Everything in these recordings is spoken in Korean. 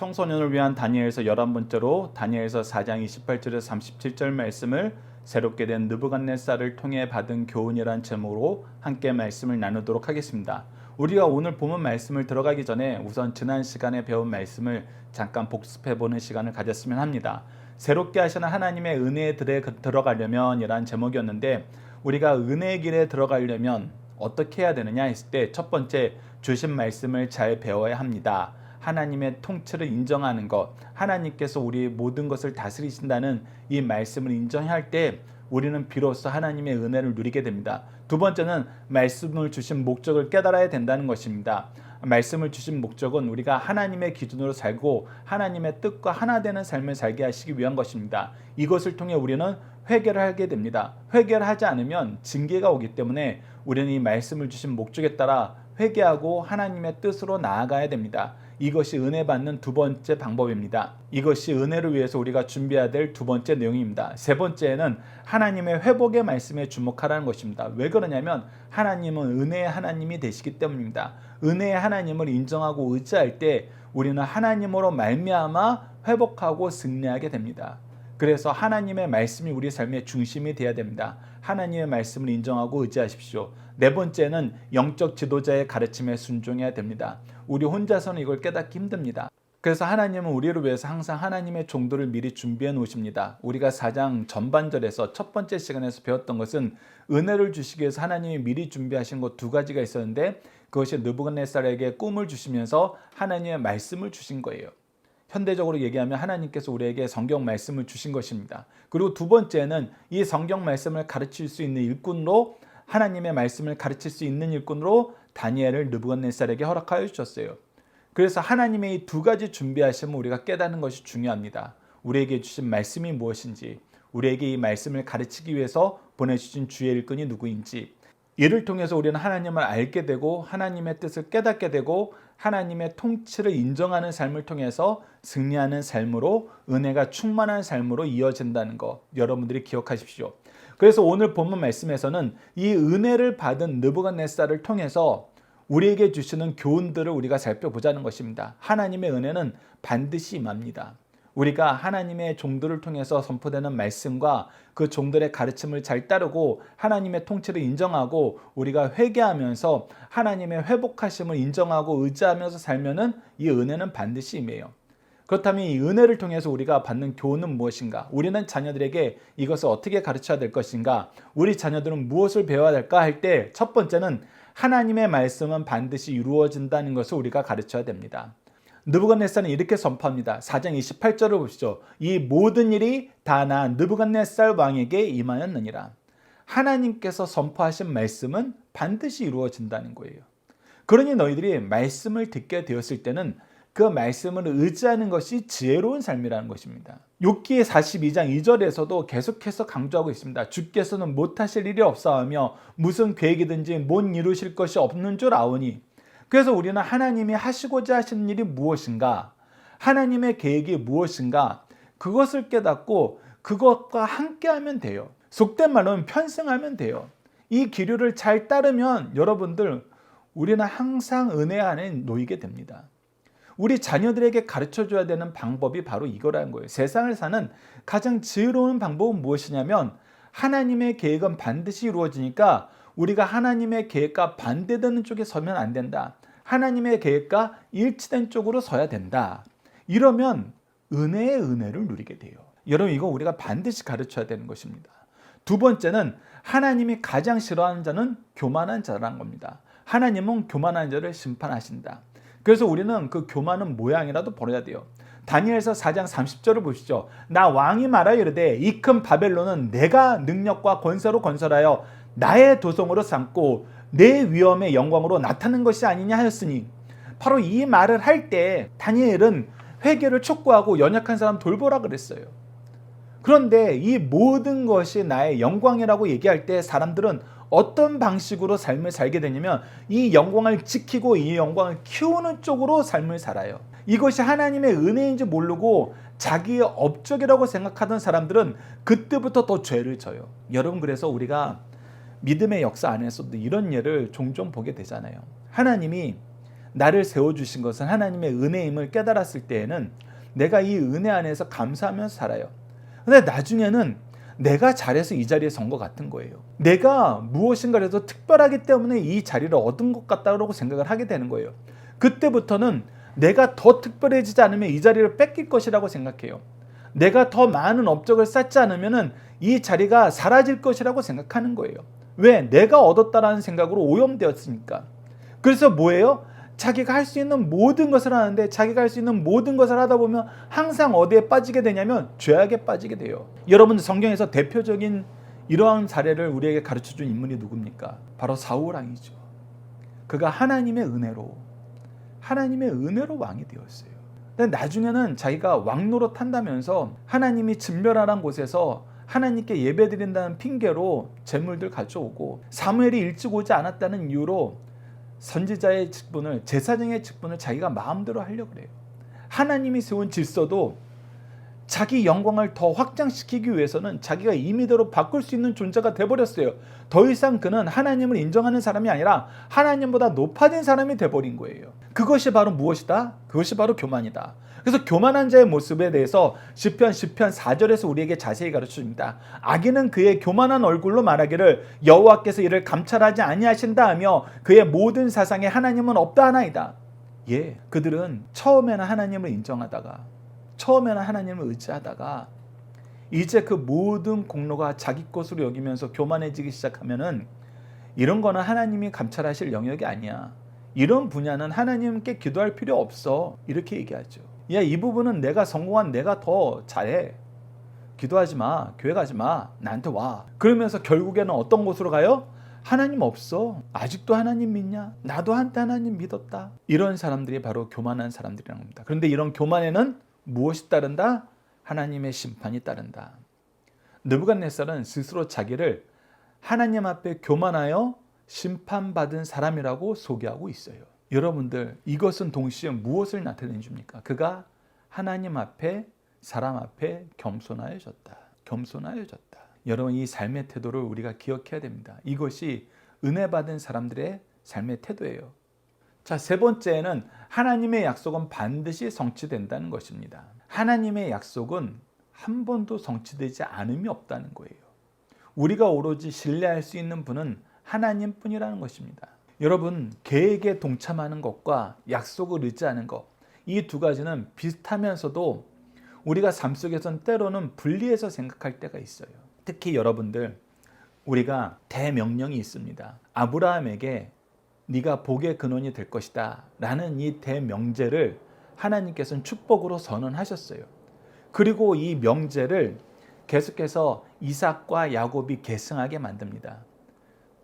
청소년을 위한 다니엘서 11번째로 다니엘서 4장 28절에서 37절 말씀을 새롭게 된 느부갓네살을 통해 받은 교훈이란 제목으로 함께 말씀을 나누도록 하겠습니다. 우리가 오늘 본문 말씀을 들어가기 전에 우선 지난 시간에 배운 말씀을 잠깐 복습해보는 시간을 가졌으면 합니다. 새롭게 하시는 하나님의 은혜의 들에 들어가려면 이란 제목이었는데, 우리가 은혜의 길에 들어가려면 어떻게 해야 되느냐 했을 때 첫 번째, 주신 말씀을 잘 배워야 합니다. 하나님의 통치를 인정하는 것, 하나님께서 우리 모든 것을 다스리신다는 이 말씀을 인정할 때 우리는 비로소 하나님의 은혜를 누리게 됩니다. 두 번째는 말씀을 주신 목적을 깨달아야 된다는 것입니다. 말씀을 주신 목적은 우리가 하나님의 기준으로 살고 하나님의 뜻과 하나 되는 삶을 살게 하시기 위한 것입니다. 이것을 통해 우리는 회개를 하게 됩니다. 회개를 하지 않으면 징계가 오기 때문에 우리는 이 말씀을 주신 목적에 따라 회개하고 하나님의 뜻으로 나아가야 됩니다. 이것이 은혜 받는 두 번째 방법입니다. 이것이 은혜를 위해서 우리가 준비해야 될 두 번째 내용입니다. 세 번째는 하나님의 회복의 말씀에 주목하라는 것입니다. 왜 그러냐면 하나님은 은혜의 하나님이 되시기 때문입니다. 은혜의 하나님을 인정하고 의지할 때 우리는 하나님으로 말미암아 회복하고 승리하게 됩니다. 그래서 하나님의 말씀이 우리 삶의 중심이 되어야 됩니다. 하나님의 말씀을 인정하고 의지하십시오. 네 번째는 영적 지도자의 가르침에 순종해야 됩니다. 우리 혼자서는 이걸 깨닫기 힘듭니다. 그래서 하나님은 우리를 위해서 항상 하나님의 종들을 미리 준비해 놓으십니다. 우리가 4장 전반절에서 첫 번째 시간에서 배웠던 것은 은혜를 주시기 위해서 하나님이 미리 준비하신 것 두 가지가 있었는데, 그것이 느부갓네살에게 꿈을 주시면서 하나님의 말씀을 주신 거예요. 현대적으로 얘기하면 하나님께서 우리에게 성경 말씀을 주신 것입니다. 그리고 두 번째는 이 성경 말씀을 가르칠 수 있는 일꾼으로, 하나님의 말씀을 가르칠 수 있는 일꾼으로 다니엘을 느부갓네살에게 허락하여 주셨어요. 그래서 하나님의 이 두 가지 준비하시면 우리가 깨닫는 것이 중요합니다. 우리에게 주신 말씀이 무엇인지, 우리에게 이 말씀을 가르치기 위해서 보내주신 주의 일꾼이 누구인지, 이를 통해서 우리는 하나님을 알게 되고 하나님의 뜻을 깨닫게 되고 하나님의 통치를 인정하는 삶을 통해서 승리하는 삶으로, 은혜가 충만한 삶으로 이어진다는 것 여러분들이 기억하십시오. 그래서 오늘 본문 말씀에서는 이 은혜를 받은 느부갓네살을 통해서 우리에게 주시는 교훈들을 우리가 살펴보자는 것입니다. 하나님의 은혜는 반드시 임합니다. 우리가 하나님의 종들을 통해서 선포되는 말씀과 그 종들의 가르침을 잘 따르고 하나님의 통치를 인정하고 우리가 회개하면서 하나님의 회복하심을 인정하고 의지하면서 살면은 이 은혜는 반드시 임해요. 그렇다면 이 은혜를 통해서 우리가 받는 교훈은 무엇인가? 우리는 자녀들에게 이것을 어떻게 가르쳐야 될 것인가? 우리 자녀들은 무엇을 배워야 될까 할 때 첫 번째는 하나님의 말씀은 반드시 이루어진다는 것을 우리가 가르쳐야 됩니다. 느부갓네살은 이렇게 선포합니다. 4장 28절을 보시죠. 이 모든 일이 다 나 느부갓네살 왕에게 임하였느니라. 하나님께서 선포하신 말씀은 반드시 이루어진다는 거예요. 그러니 너희들이 말씀을 듣게 되었을 때는 그 말씀을 의지하는 것이 지혜로운 삶이라는 것입니다. 욥기 42장 2절에서도 계속해서 강조하고 있습니다. 주께서는 못하실 일이 없사하며 무슨 계획이든지 못 이루실 것이 없는 줄 아오니. 그래서 우리는 하나님이 하시고자 하시는 일이 무엇인가, 하나님의 계획이 무엇인가, 그것을 깨닫고 그것과 함께하면 돼요. 속된 말로는 편승하면 돼요. 이 기류를 잘 따르면 여러분들, 우리는 항상 은혜 안에 놓이게 됩니다. 우리 자녀들에게 가르쳐줘야 되는 방법이 바로 이거라는 거예요. 세상을 사는 가장 지혜로운 방법은 무엇이냐면, 하나님의 계획은 반드시 이루어지니까 우리가 하나님의 계획과 반대되는 쪽에 서면 안 된다. 하나님의 계획과 일치된 쪽으로 서야 된다. 이러면 은혜의 은혜를 누리게 돼요. 여러분, 이거 우리가 반드시 가르쳐야 되는 것입니다. 두 번째는 하나님이 가장 싫어하는 자는 교만한 자라는 겁니다. 하나님은 교만한 자를 심판하신다. 그래서 우리는 그 교만한 모양이라도 버려야 돼요. 다니엘서 4장 30절을 보시죠. 나 왕이 말하여 이르되 이 큰 바벨론은 내가 능력과 권세로 건설하여 나의 도성으로 삼고 내 위엄의 영광으로 나타낸 것이 아니냐 하였으니, 바로 이 말을 할 때 다니엘은 회개를 촉구하고 연약한 사람 돌보라 그랬어요. 그런데 이 모든 것이 나의 영광이라고 얘기할 때 사람들은 어떤 방식으로 삶을 살게 되냐면 이 영광을 지키고 이 영광을 키우는 쪽으로 삶을 살아요. 이것이 하나님의 은혜인지 모르고 자기의 업적이라고 생각하던 사람들은 그때부터 더 죄를 져요. 여러분, 그래서 우리가 믿음의 역사 안에서도 이런 예를 종종 보게 되잖아요. 하나님이 나를 세워주신 것은 하나님의 은혜임을 깨달았을 때에는 내가 이 은혜 안에서 감사하면서 살아요. 근데 나중에는 내가 잘해서 이 자리에 선 것 같은 거예요. 내가 무엇인가를 해서 특별하기 때문에 이 자리를 얻은 것 같다고 생각을 하게 되는 거예요. 그때부터는 내가 더 특별해지지 않으면 이 자리를 뺏길 것이라고 생각해요. 내가 더 많은 업적을 쌓지 않으면 이 자리가 사라질 것이라고 생각하는 거예요. 왜? 내가 얻었다라는 생각으로 오염되었으니까. 그래서 뭐예요? 자기가 할 수 있는 모든 것을 하는데 자기가 할 수 있는 모든 것을 하다 보면 항상 어디에 빠지게 되냐면 죄악에 빠지게 돼요. 여러분들 성경에서 대표적인 이러한 사례를 우리에게 가르쳐준 인물이 누굽니까? 바로 사울왕이죠. 그가 하나님의 은혜로 왕이 되었어요. 근데 나중에는 자기가 왕노릇 한다면서 하나님이 진멸하란 곳에서 하나님께 예배드린다는 핑계로 재물들 가져오고 사무엘이 일찍 오지 않았다는 이유로 선지자의 직분을, 제사장의 직분을 자기가 마음대로 하려고 그래요. 하나님이 세운 질서도 자기 영광을 더 확장시키기 위해서는 자기가 임의대로 바꿀 수 있는 존재가 돼버렸어요. 더 이상 그는 하나님을 인정하는 사람이 아니라 하나님보다 높아진 사람이 돼버린 거예요. 그것이 바로 무엇이다? 그것이 바로 교만이다. 그래서 교만한 자의 모습에 대해서 시편 4절에서 우리에게 자세히 가르쳐줍니다. 악인은 그의 교만한 얼굴로 말하기를 여호와께서 이를 감찰하지 아니하신다 하며 그의 모든 사상에 하나님은 없다 하나이다. 예, 그들은 처음에는 하나님을 인정하다가 처음에는 하나님을 의지하다가 이제 그 모든 공로가 자기 것으로 여기면서 교만해지기 시작하면은 이런 거는 하나님이 감찰하실 영역이 아니야. 이런 분야는 하나님께 기도할 필요 없어. 이렇게 얘기하죠. 야, 이 부분은 내가 성공한 내가 더 잘해. 기도하지 마. 교회 가지 마. 나한테 와. 그러면서 결국에는 어떤 곳으로 가요? 하나님 없어. 아직도 하나님 믿냐? 나도 한때 하나님 믿었다. 이런 사람들이 바로 교만한 사람들이라는 겁니다. 그런데 이런 교만에는 무엇이 따른다? 하나님의 심판이 따른다. 느부갓네살은 스스로 자기를 하나님 앞에 교만하여 심판받은 사람이라고 소개하고 있어요. 여러분들, 이것은 동시에 무엇을 나타내 줍니까? 그가 하나님 앞에, 사람 앞에 겸손하여졌다. 겸손하여졌다. 여러분, 이 삶의 태도를 우리가 기억해야 됩니다. 이것이 은혜 받은 사람들의 삶의 태도예요. 자, 세 번째는 하나님의 약속은 반드시 성취된다는 것입니다. 하나님의 약속은 한 번도 성취되지 않음이 없다는 거예요. 우리가 오로지 신뢰할 수 있는 분은 하나님뿐이라는 것입니다. 여러분, 계획에 동참하는 것과 약속을 의지하는 것, 이 두 가지는 비슷하면서도 우리가 삶 속에서는 때로는 분리해서 생각할 때가 있어요. 특히 여러분들, 우리가 대명령이 있습니다. 아브라함에게 네가 복의 근원이 될 것이다 라는 이 대명제를 하나님께서는 축복으로 선언하셨어요. 그리고 이 명제를 계속해서 이삭과 야곱이 계승하게 만듭니다.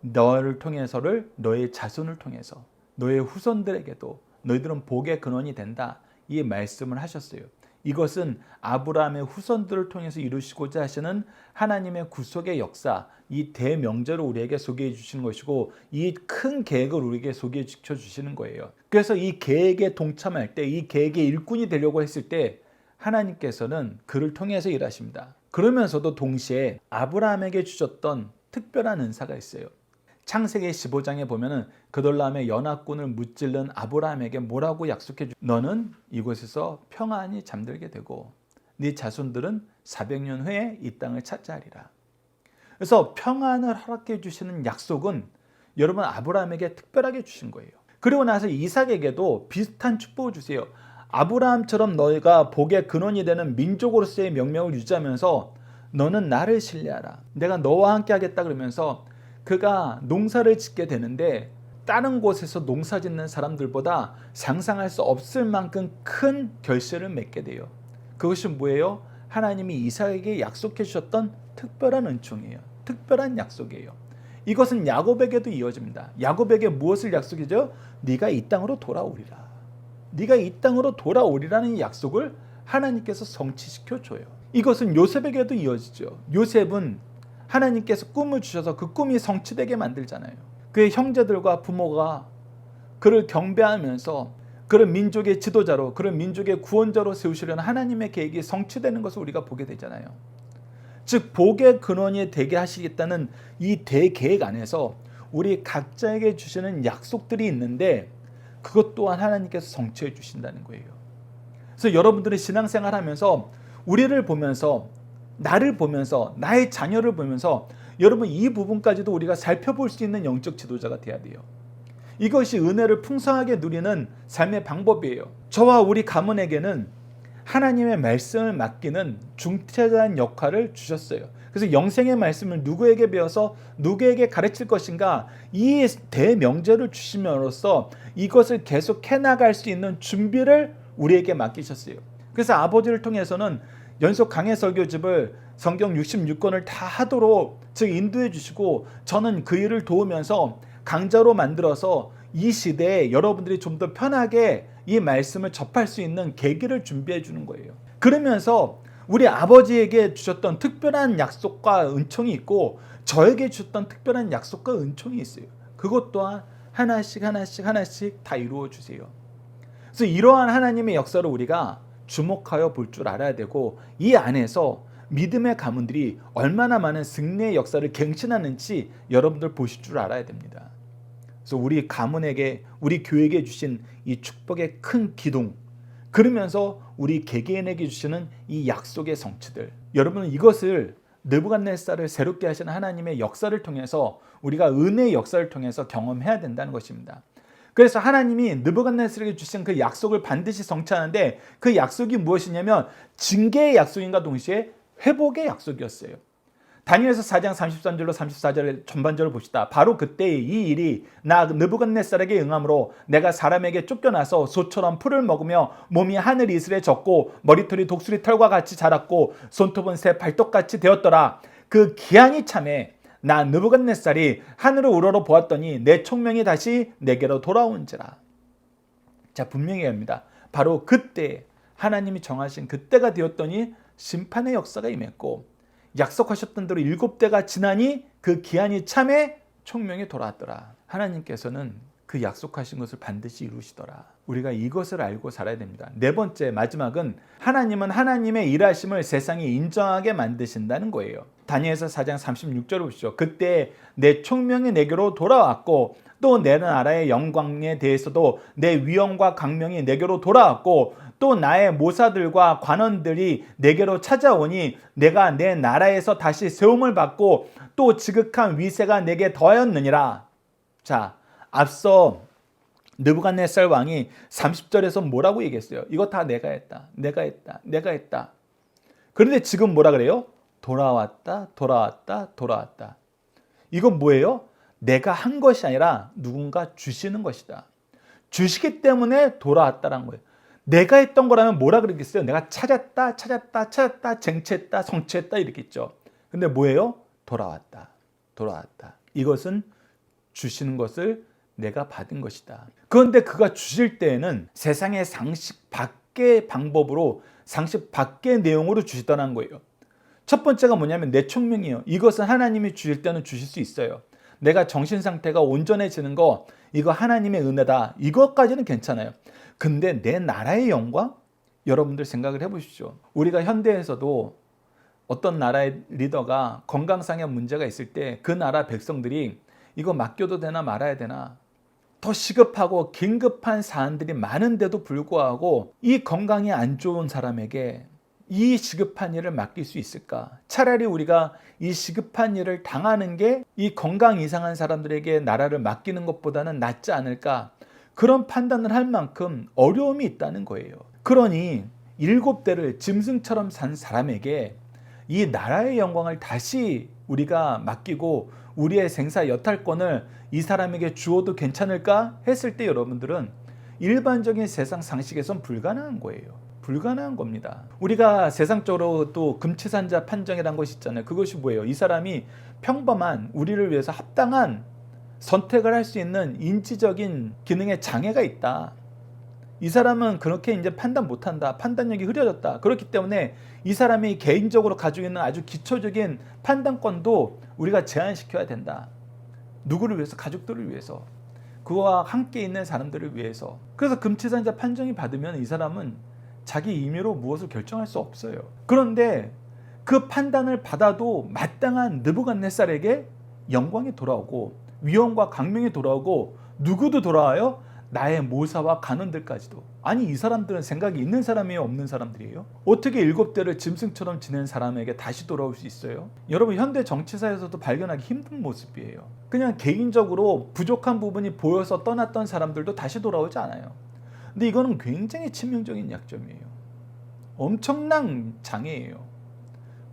너를 통해서를 너의 자손을 통해서 너의 후손들에게도 너희들은 복의 근원이 된다, 이 말씀을 하셨어요. 이것은 아브라함의 후손들을 통해서 이루시고자 하시는 하나님의 구속의 역사, 이 대명제를 우리에게 소개해 주시는 것이고 이 큰 계획을 우리에게 소개해 주시는 거예요. 그래서 이 계획에 동참할 때, 이 계획의 일꾼이 되려고 했을 때 하나님께서는 그를 통해서 일하십니다. 그러면서도 동시에 아브라함에게 주셨던 특별한 은사가 있어요. 창세기 15장에 보면은 그돌라함의 연합군을 무찔른 아브라함에게 뭐라고 약속해 주? 너는 이곳에서 평안히 잠들게 되고 네 자손들은 400년 후에 이 땅을 차지하리라. 그래서 평안을 허락해 주시는 약속은 여러분 아브라함에게 특별하게 주신 거예요. 그리고 나서 이삭에게도 비슷한 축복을 주세요. 아브라함처럼 너희가 복의 근원이 되는 민족으로서의 명명을 유지하면서 너는 나를 신뢰하라. 내가 너와 함께 하겠다 그러면서 그가 농사를 짓게 되는데 다른 곳에서 농사 짓는 사람들보다 상상할 수 없을 만큼 큰 결실을 맺게 돼요. 그것이 뭐예요? 하나님이 이삭에게 약속해 주셨던 특별한 은총이에요. 특별한 약속이에요. 이것은 야곱에게도 이어집니다. 야곱에게 무엇을 약속이죠? 네가 이 땅으로 돌아오리라. 네가 이 땅으로 돌아오리라는 이 약속을 하나님께서 성취시켜 줘요. 이것은 요셉에게도 이어지죠. 요셉은 하나님께서 꿈을 주셔서 그 꿈이 성취되게 만들잖아요. 그의 형제들과 부모가 그를 경배하면서 그를 민족의 지도자로, 그를 민족의 구원자로 세우시려는 하나님의 계획이 성취되는 것을 우리가 보게 되잖아요. 즉 복의 근원이 되게 하시겠다는 이 대계획 안에서 우리 각자에게 주시는 약속들이 있는데 그것 또한 하나님께서 성취해 주신다는 거예요. 그래서 여러분들이 신앙생활 하면서 우리를 보면서, 나를 보면서, 나의 자녀를 보면서 여러분 이 부분까지도 우리가 살펴볼 수 있는 영적 지도자가 돼야 돼요. 이것이 은혜를 풍성하게 누리는 삶의 방법이에요. 저와 우리 가문에게는 하나님의 말씀을 맡기는 중재자인 역할을 주셨어요. 그래서 영생의 말씀을 누구에게 배워서 누구에게 가르칠 것인가, 이 대명제를 주심으로써 이것을 계속 해나갈 수 있는 준비를 우리에게 맡기셨어요. 그래서 아버지를 통해서는 연속 강해 설교집을 성경 66권을 다 하도록 즉 인도해 주시고, 저는 그 일을 도우면서 강좌로 만들어서 이 시대에 여러분들이 좀 더 편하게 이 말씀을 접할 수 있는 계기를 준비해 주는 거예요. 그러면서 우리 아버지에게 주셨던 특별한 약속과 은총이 있고 저에게 주셨던 특별한 약속과 은총이 있어요. 그것 또한 하나씩 다 이루어 주세요. 그래서 이러한 하나님의 역사를 우리가 주목하여 볼 줄 알아야 되고, 이 안에서 믿음의 가문들이 얼마나 많은 승리의 역사를 갱신하는지 여러분들 보실 줄 알아야 됩니다. 그래서 우리 가문에게, 우리 교회에게 주신 이 축복의 큰 기둥, 그러면서 우리 개개인에게 주시는 이 약속의 성취들, 여러분은 이것을 느부갓네살을 새롭게 하시는 하나님의 역사를 통해서, 우리가 은혜의 역사를 통해서 경험해야 된다는 것입니다. 그래서 하나님이 느부갓네살에게 주신 그 약속을 반드시 성취하는데, 그 약속이 무엇이냐면 징계의 약속인가 동시에 회복의 약속이었어요. 다니엘서 4장 33절로 34절의 전반절을 봅시다. 바로 그때 이 일이 나 느부갓네살에게 응함으로 내가 사람에게 쫓겨나서 소처럼 풀을 먹으며 몸이 하늘 이슬에 젖고 머리털이 독수리 털과 같이 자랐고 손톱은 새 발톱같이 되었더라. 그 기한이 참에 나 느부갓네살이 하늘을 우러러 보았더니 내 총명이 다시 내게로 돌아온지라. 자, 분명히 합니다. 바로 그때 하나님이 정하신 그때가 되었더니 심판의 역사가 임했고, 약속하셨던 대로 7대가 지나니 그 기한이 참에 총명이 돌아왔더라. 하나님께서는 그 약속하신 것을 반드시 이루시더라. 우리가 이것을 알고 살아야 됩니다. 네 번째, 마지막은 하나님은 하나님의 일하심을 세상이 인정하게 만드신다는 거예요. 다니엘서 4장 36절을 보시죠. 그때 내 총명이 내게로 돌아왔고 또 내 나라의 영광에 대해서도 내 위엄과 강명이 내게로 돌아왔고 또 나의 모사들과 관원들이 내게로 찾아오니 내가 내 나라에서 다시 세움을 받고 또 지극한 위세가 내게 더하였느니라. 자, 앞서 느부갓네살 왕이 30절에서 뭐라고 얘기했어요? 이거 다 내가 했다. 그런데 지금 뭐라 그래요? 돌아왔다. 이건 뭐예요? 내가 한 것이 아니라 누군가 주시는 것이다. 주시기 때문에 돌아왔다라는 거예요. 내가 했던 거라면 뭐라 그러겠어요? 내가 찾았다, 쟁취했다, 성취했다 이렇게 있죠. 근데 뭐예요? 돌아왔다. 이것은 주시는 것을 내가 받은 것이다. 그런데 그가 주실 때에는 세상의 상식 밖의 방법으로, 상식 밖의 내용으로 주시더라는 거예요. 첫 번째가 뭐냐면 내 총명이에요. 이것은 하나님이 주실 때는 주실 수 있어요. 내가 정신 상태가 온전해지는 거, 이거 하나님의 은혜다. 이것까지는 괜찮아요. 근데 내 나라의 영광? 여러분들 생각을 해보십시오. 우리가 현대에서도 어떤 나라의 리더가 건강상의 문제가 있을 때 그 나라 백성들이 이거 맡겨도 되나 말아야 되나, 더 시급하고 긴급한 사안들이 많은데도 불구하고 이 건강이 안 좋은 사람에게 이 시급한 일을 맡길 수 있을까? 차라리 우리가 이 시급한 일을 당하는 게 이 건강 이상한 사람들에게 나라를 맡기는 것보다는 낫지 않을까? 그런 판단을 할 만큼 어려움이 있다는 거예요. 그러니 7대를 짐승처럼 산 사람에게 이 나라의 영광을 다시 우리가 맡기고 우리의 생사 여탈권을 이 사람에게 주어도 괜찮을까 했을 때 여러분들은 일반적인 세상 상식에선 불가능한 거예요. 불가능한 겁니다. 우리가 세상적으로 또 금치산자 판정이라는 것이 있잖아요. 그것이 뭐예요? 이 사람이 평범한 우리를 위해서 합당한 선택을 할 수 있는 인지적인 기능에 장애가 있다. 이 사람은 그렇게 이제 판단 못한다. 판단력이 흐려졌다. 그렇기 때문에 이 사람이 개인적으로 가지고 있는 아주 기초적인 판단권도 우리가 제한시켜야 된다. 누구를 위해서? 가족들을 위해서. 그와 함께 있는 사람들을 위해서. 그래서 금치산자 판정이 받으면 이 사람은 자기 임의로 무엇을 결정할 수 없어요. 그런데 그 판단을 받아도 마땅한 느부갓네살에게 영광이 돌아오고 위엄과 강명이 돌아오고 누구도 돌아와요? 나의 모사와 간원들까지도. 아니 이 사람들은 생각이 있는 사람이에요, 없는 사람들이에요? 어떻게 7대를 짐승처럼 지낸 사람에게 다시 돌아올 수 있어요? 여러분 현대 정치사에서도 발견하기 힘든 모습이에요. 그냥 개인적으로 부족한 부분이 보여서 떠났던 사람들도 다시 돌아오지 않아요. 근데 이거는 굉장히 치명적인 약점이에요. 엄청난 장애예요.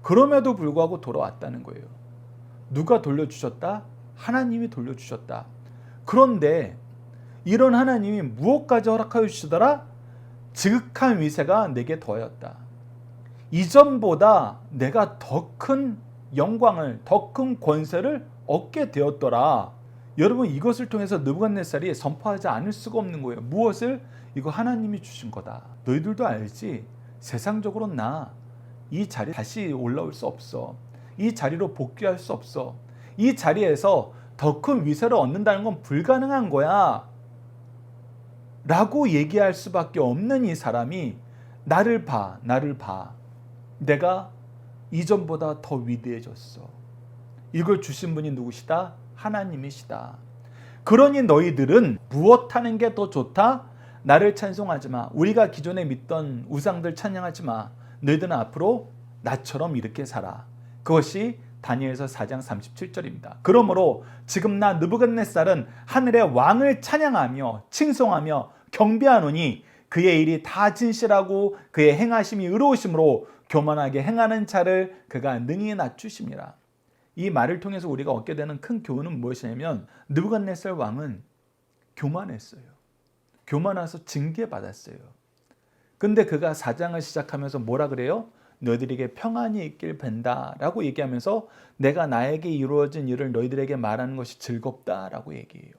그럼에도 불구하고 돌아왔다는 거예요. 누가 돌려주셨다? 하나님이 돌려주셨다. 그런데 이런 하나님이 무엇까지 허락하여 주시더라? 지극한 위세가 내게 더하였다. 이전보다 내가 더 큰 영광을, 더 큰 권세를 얻게 되었더라. 여러분 이것을 통해서 느부갓네살이 선포하지 않을 수가 없는 거예요. 무엇을? 이거 하나님이 주신 거다. 너희들도 알지? 세상적으로 나 이 자리 다시 올라올 수 없어. 이 자리로 복귀할 수 없어. 이 자리에서 더 큰 위세를 얻는다는 건 불가능한 거야 라고 얘기할 수밖에 없는 이 사람이 나를 봐. 내가 이전보다 더 위대해졌어. 이걸 주신 분이 누구시다? 하나님이시다. 그러니 너희들은 무엇하는 게 더 좋다? 나를 찬송하지 마. 우리가 기존에 믿던 우상들 찬양하지 마. 너희들은 앞으로 나처럼 이렇게 살아. 그것이 다니엘서 4장 37절입니다. 그러므로 지금 나 느부갓네살은 하늘의 왕을 찬양하며 칭송하며 경배하노니 그의 일이 다 진실하고 그의 행하심이 의로우심으로 교만하게 행하는 자를 그가 능히 낮추심이라. 이 말을 통해서 우리가 얻게 되는 큰 교훈은 무엇이냐면 느부갓네살 왕은 교만했어요. 교만해서 징계받았어요. 근데 그가 4장을 시작하면서 뭐라 그래요? 너희들에게 평안이 있길 벤다라고 얘기하면서 내가 나에게 이루어진 일을 너희들에게 말하는 것이 즐겁다라고 얘기해요.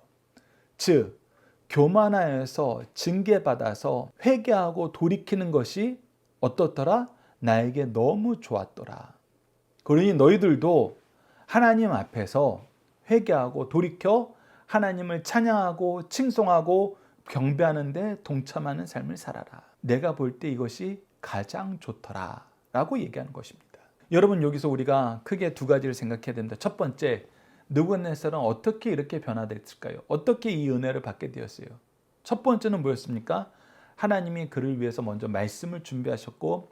즉 교만하여서 징계받아서 회개하고 돌이키는 것이 어떻더라? 나에게 너무 좋았더라. 그러니 너희들도 하나님 앞에서 회개하고 돌이켜 하나님을 찬양하고 칭송하고 경배하는 데 동참하는 삶을 살아라. 내가 볼 때 이것이 가장 좋더라 라고 얘기하는 것입니다. 여러분 여기서 우리가 크게 두 가지를 생각해야 됩니다. 첫 번째, 느부갓네살은 어떻게 이렇게 변화됐을까요? 어떻게 이 은혜를 받게 되었어요? 첫 번째는 뭐였습니까? 하나님이 그를 위해서 먼저 말씀을 준비하셨고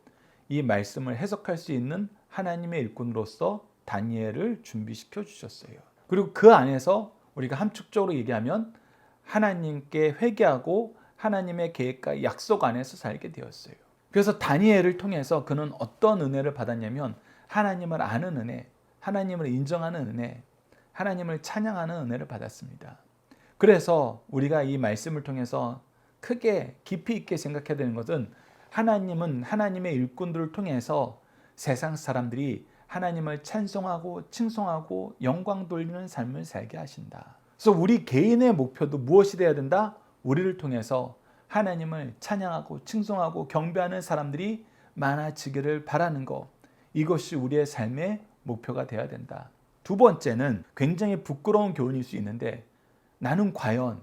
이 말씀을 해석할 수 있는 하나님의 일꾼으로서 다니엘을 준비시켜 주셨어요. 그리고 그 안에서 우리가 함축적으로 얘기하면 하나님께 회개하고 하나님의 계획과 약속 안에서 살게 되었어요. 그래서 다니엘을 통해서 그는 어떤 은혜를 받았냐면 하나님을 아는 은혜, 하나님을 인정하는 은혜, 하나님을 찬양하는 은혜를 받았습니다. 그래서 우리가 이 말씀을 통해서 크게 깊이 있게 생각해야 되는 것은 하나님은 하나님의 일꾼들을 통해서 세상 사람들이 하나님을 찬송하고 칭송하고 영광 돌리는 삶을 살게 하신다. 그래서 우리 개인의 목표도 무엇이 되어야 된다? 우리를 통해서 하나님을 찬양하고 칭송하고 경배하는 사람들이 많아지기를 바라는 것. 이것이 우리의 삶의 목표가 되어야 된다. 두 번째는 굉장히 부끄러운 교훈일 수 있는데 나는 과연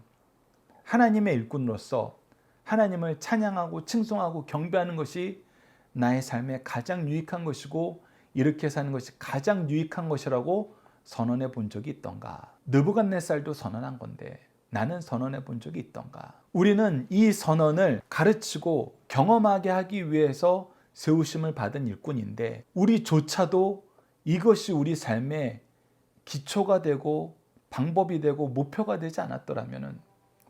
하나님의 일꾼으로서 하나님을 찬양하고 칭송하고 경배하는 것이 나의 삶에 가장 유익한 것이고 이렇게 사는 것이 가장 유익한 것이라고 선언해 본 적이 있던가? 느부갓네살도 선언한 건데 나는 선언해 본 적이 있던가? 우리는 이 선언을 가르치고 경험하게 하기 위해서 세우심을 받은 일꾼인데 우리조차도 이것이 우리 삶의 기초가 되고 방법이 되고 목표가 되지 않았더라면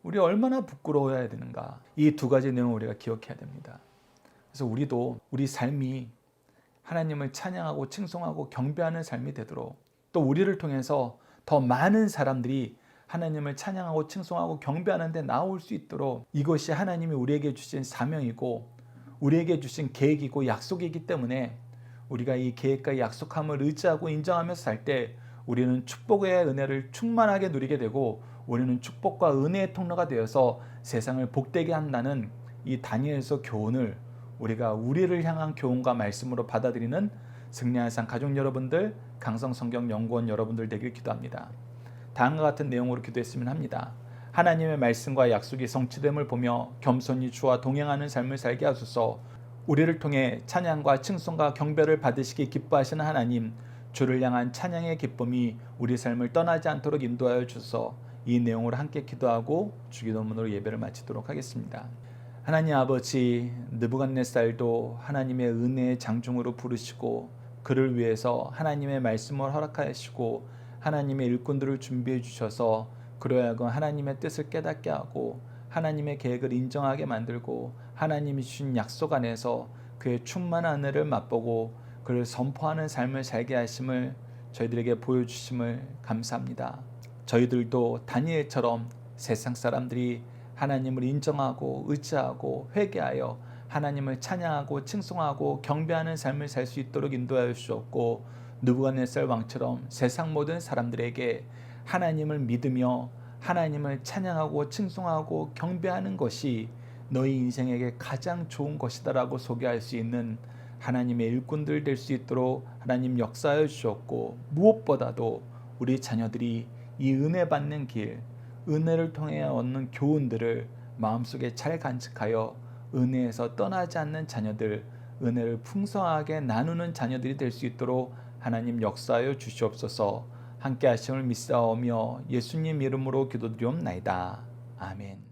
우리 얼마나 부끄러워야 되는가? 이 두 가지 내용을 우리가 기억해야 됩니다. 그래서 우리도 우리 삶이 하나님을 찬양하고 칭송하고 경배하는 삶이 되도록 또 우리를 통해서 더 많은 사람들이 하나님을 찬양하고 칭송하고 경배하는 데 나올 수 있도록 이것이 하나님이 우리에게 주신 사명이고 우리에게 주신 계획이고 약속이기 때문에 우리가 이 계획과 약속함을 의지하고 인정하면서 살 때 우리는 축복의 은혜를 충만하게 누리게 되고 우리는 축복과 은혜의 통로가 되어서 세상을 복되게 한다는 이 다니엘서 교훈을 우리가 우리를 향한 교훈과 말씀으로 받아들이는 승리한 삶 가족 여러분들, 강성성경연구원 여러분들 되길 기도합니다. 다음과 같은 내용으로 기도했으면 합니다. 하나님의 말씀과 약속이 성취됨을 보며 겸손히 주와 동행하는 삶을 살게 하소서. 우리를 통해 찬양과 칭송과 경배를 받으시기 기뻐하시는 하나님, 주를 향한 찬양의 기쁨이 우리 삶을 떠나지 않도록 인도하여 주소서. 이 내용으로 함께 기도하고 주기도문으로 예배를 마치도록 하겠습니다. 하나님 아버지, 느부갓네살도 하나님의 은혜의 장중으로 부르시고 그를 위해서 하나님의 말씀을 허락하시고 하나님의 일꾼들을 준비해 주셔서 그로 하여금 하나님의 뜻을 깨닫게 하고 하나님의 계획을 인정하게 만들고 하나님이 주신 약속 안에서 그의 충만한 은혜를 맛보고 그를 선포하는 삶을 살게 하심을 저희들에게 보여주심을 감사합니다. 저희들도 다니엘처럼 세상 사람들이 하나님을 인정하고 의지하고 회개하여 하나님을 찬양하고 칭송하고 경배하는 삶을 살 수 있도록 인도하여 주셨고 느부갓네살 왕처럼 세상 모든 사람들에게 하나님을 믿으며 하나님을 찬양하고 칭송하고 경배하는 것이 너희 인생에게 가장 좋은 것이다라고 소개할 수 있는 하나님의 일꾼들 될 수 있도록 하나님 역사하여 주셨고 무엇보다도 우리 자녀들이 이 은혜 받는 길, 은혜를 통해 얻는 교훈들을 마음속에 잘 간직하여 은혜에서 떠나지 않는 자녀들, 은혜를 풍성하게 나누는 자녀들이 될 수 있도록 하나님 역사하여 주시옵소서. 함께 하심을 믿사오며 예수님 이름으로 기도드리옵나이다. 아멘.